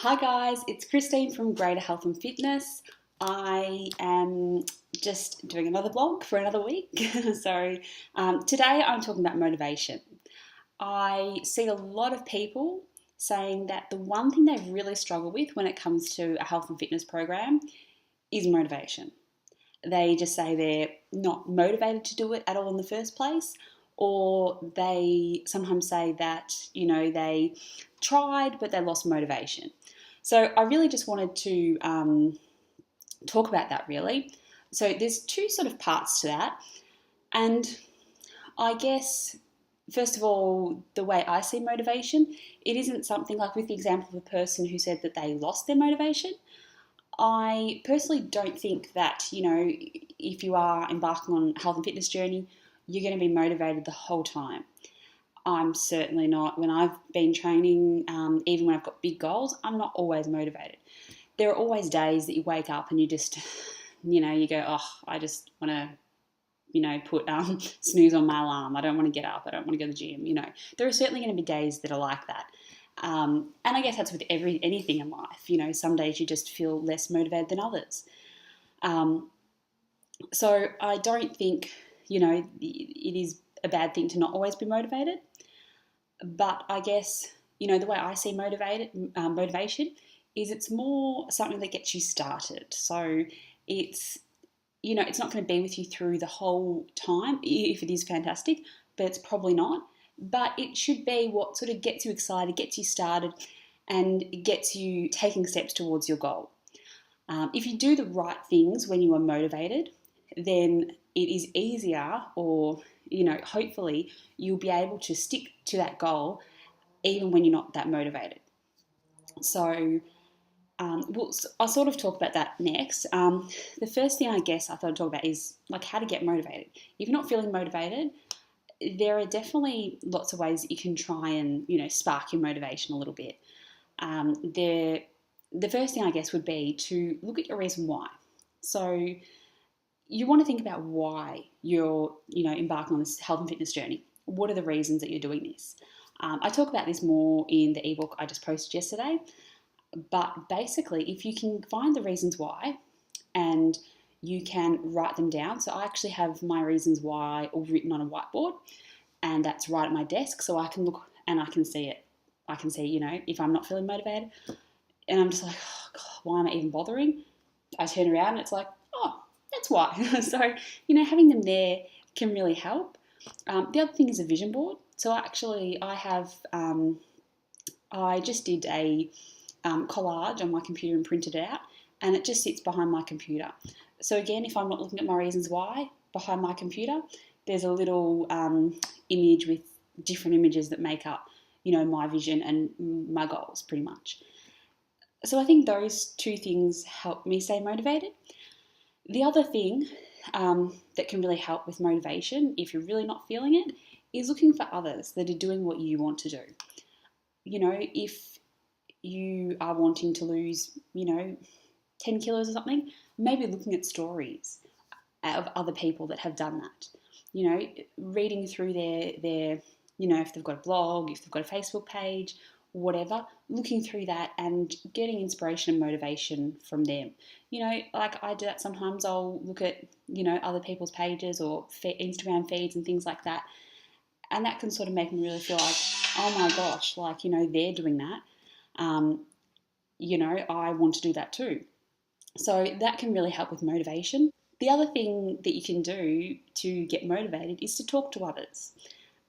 Hi guys, it's Christine from Greater Health and Fitness. I am just doing another vlog for another week. Today I'm talking about motivation. I see a lot of people saying that the one thing they really struggle with when it comes to a health and fitness program is motivation. They just say they're not motivated to do it at all in the first place, or they sometimes say that, they tried but they lost motivation. So I really just wanted to talk about that really. So there's two sort of parts to that. And I guess, first of all, the way I see motivation, it isn't something like with the example of the person who said that they lost their motivation. I personally don't think that, if you are embarking on a health and fitness journey, you're going to be motivated the whole time. I'm certainly not. When I've been training, even when I've got big goals, I'm not always motivated. There are always days that you wake up and you just, you go, oh, I just want to, put snooze on my alarm. I don't want to get up. I don't want to go to the gym. There are certainly going to be days that are like that. And I guess that's with anything in life. Some days you just feel less motivated than others. So I don't think, it is a bad thing to not always be motivated. But I guess, the way I see motivation is it's more something that gets you started. So it's, it's not going to be with you through the whole time, if it is fantastic, but it's probably not. But it should be what sort of gets you excited, gets you started, and gets you taking steps towards your goal. If you do the right things when you are motivated, then it is easier, or hopefully you'll be able to stick to that goal even when you're not that motivated. So I'll sort of talk about that next. The first thing I guess I thought I'd talk about is like how to get motivated. If you're not feeling motivated, there are definitely lots of ways that you can try and spark your motivation a little bit. The first thing I guess would be to look at your reason why. So you want to think about why you're embarking on this health and fitness journey. What are the reasons that you're doing this? I talk about this more in the ebook I just posted yesterday, but basically if you can find the reasons why and you can write them down. So I actually have my reasons why all written on a whiteboard, and that's right at my desk, so I can look and I can see it. I can see, if I'm not feeling motivated and I'm just like, oh God, why am I even bothering? I turn around and it's like, oh, that's why. So, having them there can really help. The other thing is a vision board. So I just did a collage on my computer and printed it out, and it just sits behind my computer. So again, if I'm not looking at my reasons why behind my computer, there's a little image with different images that make up, my vision and my goals pretty much. So I think those two things help me stay motivated. The other thing that can really help with motivation, if you're really not feeling it, is looking for others that are doing what you want to do. If you are wanting to lose, 10 kilos or something, maybe looking at stories of other people that have done that. Reading through their if they've got a blog, if they've got a Facebook page, whatever, looking through that and getting inspiration and motivation from them. Like I do that sometimes. I'll look at, other people's pages or Instagram feeds and things like that. And that can sort of make me really feel like, oh my gosh, like, they're doing that. I want to do that too. So that can really help with motivation. The other thing that you can do to get motivated is to talk to others.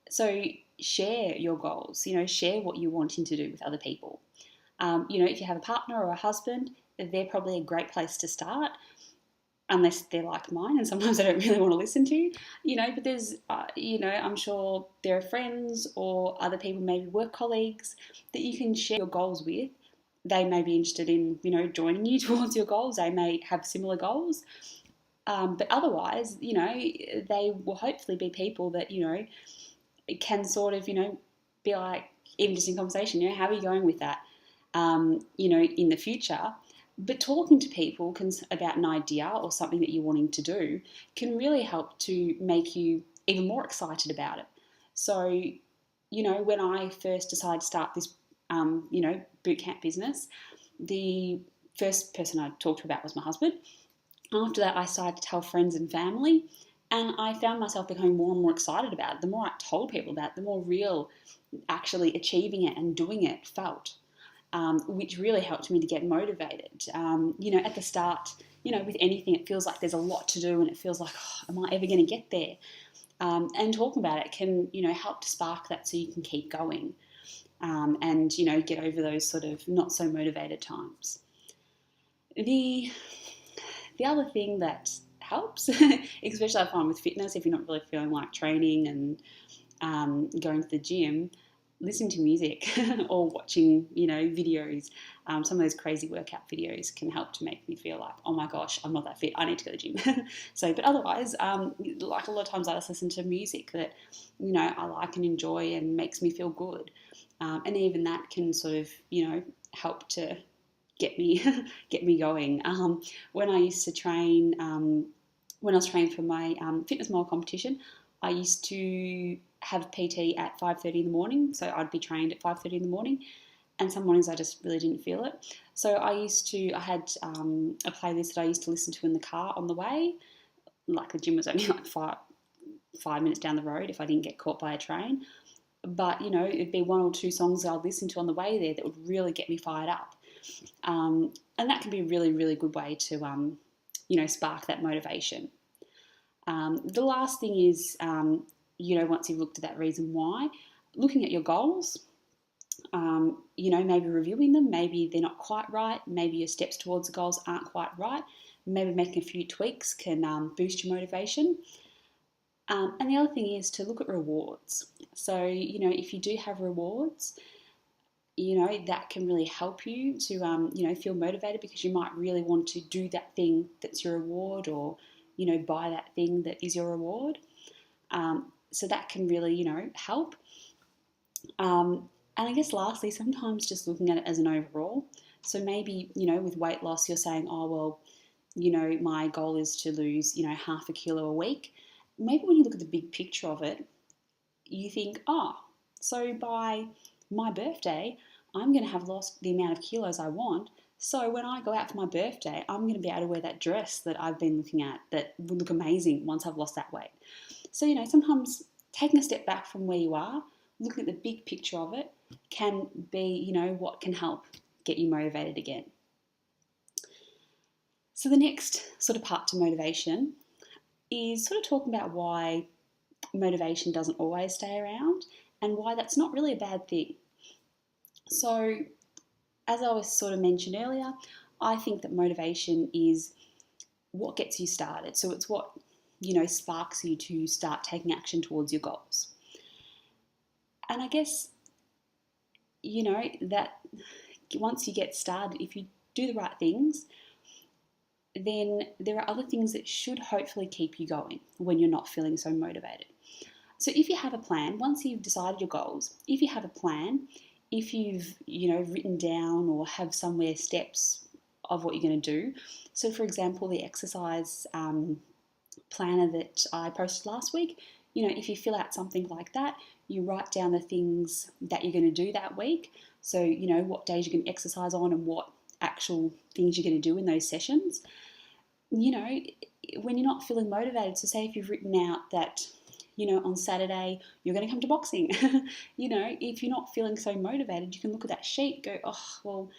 So share your goals, share what you're wanting to do with other people. If you have a partner or a husband, they're probably a great place to start, unless they're like mine and sometimes I don't really want to listen to, but there's, I'm sure there are friends or other people, maybe work colleagues, that you can share your goals with. They may be interested in, joining you towards your goals. They may have similar goals. But otherwise, they will hopefully be people that, can sort of, be like, even just in conversation, how are you going with that, in the future? But talking to people about an idea or something that you're wanting to do can really help to make you even more excited about it. So, when I first decided to start this boot camp business, the first person I talked to about was my husband. After that, I started to tell friends and family, and I found myself becoming more and more excited about it. The more I told people about it, the more real actually achieving it and doing it felt, which really helped me to get motivated. At the start, with anything, it feels like there's a lot to do and it feels like, oh, am I ever going to get there? And talking about it can, help to spark that so you can keep going and, get over those sort of not so motivated times. The other thing that helps, especially I find with fitness, if you're not really feeling like training and going to the gym, listening to music or watching, videos. Some of those crazy workout videos can help to make me feel like, oh my gosh, I'm not that fit. I need to go to the gym. But otherwise, like a lot of times I just listen to music that, I like and enjoy and makes me feel good. And even that can sort of, help to get me going. When I used to train, when I was training for my fitness model competition, I used to have PT at 5:30 in the morning, so I'd be trained at 5:30 in the morning, and some mornings I just really didn't feel it. So I had a playlist that I used to listen to in the car on the way. Like the gym was only like five minutes down the road if I didn't get caught by a train. But, it'd be one or two songs that I'd listen to on the way there that would really get me fired up. And that can be a really, really good way to, spark that motivation. The last thing is, once you've looked at that reason why, looking at your goals, maybe reviewing them, maybe they're not quite right, maybe your steps towards the goals aren't quite right, maybe making a few tweaks can boost your motivation. And the other thing is to look at rewards. So, if you do have rewards, that can really help you to, feel motivated because you might really want to do that thing that's your reward or, buy that thing that is your reward. So that can really, help. And I guess lastly, sometimes just looking at it as an overall. So maybe, with weight loss, you're saying, oh, well, my goal is to lose, half a kilo a week. Maybe when you look at the big picture of it, you think, so by my birthday, I'm going to have lost the amount of kilos I want. So when I go out for my birthday, I'm going to be able to wear that dress that I've been looking at that would look amazing once I've lost that weight. So, sometimes taking a step back from where you are, looking at the big picture of it can be, what can help get you motivated again. So the next sort of part to motivation is sort of talking about why motivation doesn't always stay around and why that's not really a bad thing. So, as I was sort of mentioned earlier, I think that motivation is what gets you started. So it's what, sparks you to start taking action towards your goals. And I guess, that once you get started, if you do the right things, then there are other things that should hopefully keep you going when you're not feeling so motivated. So if you have a plan, once you've decided your goals, if you have a plan, if you've, written down or have somewhere steps of what you're going to do. So for example, the exercise planner that I posted last week, if you fill out something like that, you write down the things that you're going to do that week. So, what days you're going to exercise on and what actual things you're going to do in those sessions. When you're not feeling motivated, so say if you've written out that, on Saturday you're going to come to boxing, if you're not feeling so motivated, you can look at that sheet, go, oh, well,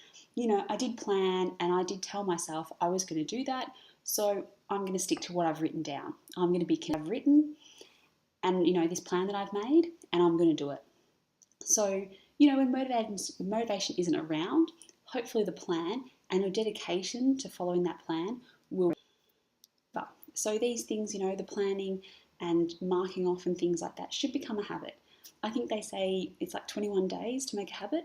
I did plan and I did tell myself I was going to do that. So I'm going to stick to what I've written down. I'm going to be I've written and, this plan that I've made, and I'm going to do it. So, when motivation isn't around, hopefully the plan and your dedication to following that plan will. So these things, the planning and marking off and things like that should become a habit. I think they say it's like 21 days to make a habit.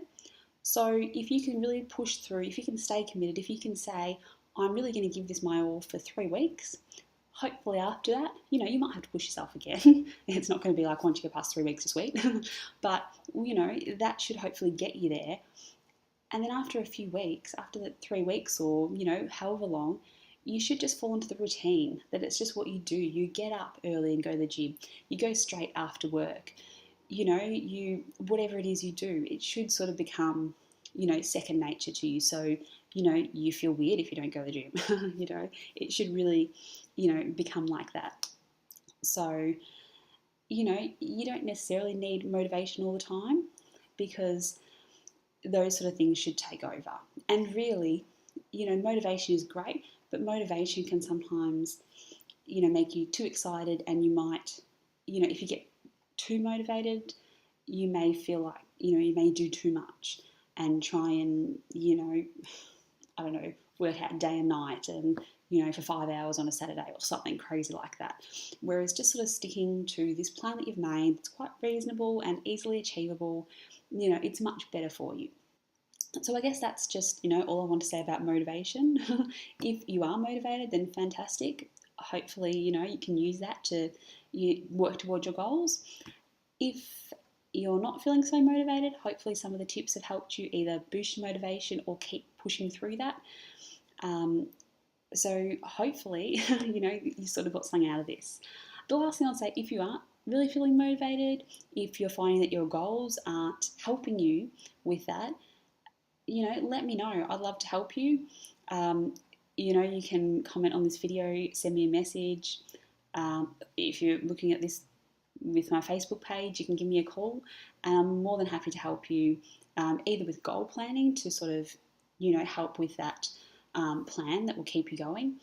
So if you can really push through, if you can stay committed, if you can say, I'm really going to give this my all for 3 weeks, hopefully after that, you might have to push yourself again. It's not going to be like once you get past 3 weeks, sweet. But, that should hopefully get you there. And then after a few weeks, after the 3 weeks or, however long, you should just fall into the routine that it's just what you do. You get up early and go to the gym. You go straight after work. you whatever it is you do, it should sort of become, second nature to you. So, you feel weird if you don't go to the gym. It should really, become like that. So, you don't necessarily need motivation all the time because those sort of things should take over. And really, motivation is great, but motivation can sometimes, make you too excited, and you might, if you get too motivated, you may feel like, you may do too much and try and, I don't know, work out day and night and, for 5 hours on a Saturday or something crazy like that. Whereas just sort of sticking to this plan that you've made, it's quite reasonable and easily achievable, it's much better for you. So I guess that's just, all I want to say about motivation. If you are motivated, then fantastic. Hopefully, you can use that to work towards your goals. If you're not feeling so motivated, hopefully some of the tips have helped you either boost your motivation or keep pushing through that. So hopefully, you sort of got something out of this. The last thing I'll say, if you aren't really feeling motivated, if you're finding that your goals aren't helping you with that, let me know. I'd love to help you. You can comment on this video, send me a message. If you're looking at this with my Facebook page, you can give me a call, and I'm more than happy to help you, either with goal planning to sort of, help with that plan that will keep you going,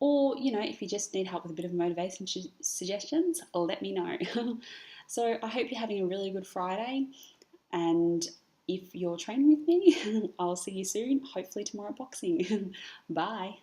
or, if you just need help with a bit of motivation suggestions, let me know. So I hope you're having a really good Friday, and if you're training with me, I'll see you soon, hopefully tomorrow at boxing. Bye.